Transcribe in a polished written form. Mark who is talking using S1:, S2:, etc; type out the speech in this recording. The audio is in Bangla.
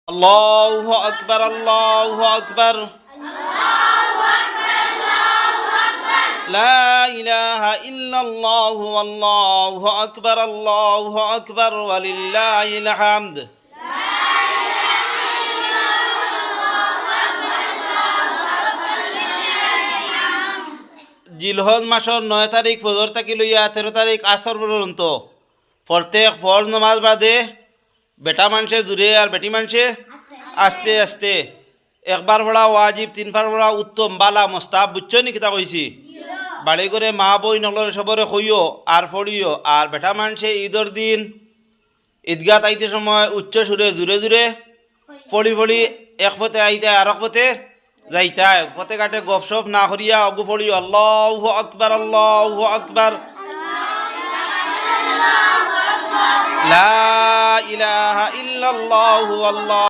S1: আল্লাহু আকবার, আল্লাহু আকবার, লা ইলাহা ইল্লাল্লাহু আল্লাহু আকবার, আল্লাহু আকবার ওয়ালিল্লাহিল হামদ। জিলহজ মাসের 9 তারিখ ফজর থাকি লইয়া 13 তারিখ আসর পর্যন্ত প্রত্যেক ফরজ নামাজ বাদে বেটা মানুষে দূরে আর বেটি মানুষে আস্তে আস্তে একবার পড়া ওয়াজিব, 3বার পড়া উত্তম, বালা মোস্তাব। বুঝছো নি কিতা কইছি? বাড়ি করে মা বই নলরে সবরে কইও আর পড়িও। আর বেটা মানুষে ঈদর দিন ঈদগাহ আইতে সময় উচ্চ সুরে দূরে দূরে পড়ি পড়ি এক পথে আইতে আর এক পথে যাইতায়। পথে ঘাটে গপসপ না করিয়া অগু পড়িও আল্লাহু আকবার, আল্লাহু আকবার, লা ইলাহা ইল্লাল্লাহু আল্লাহ।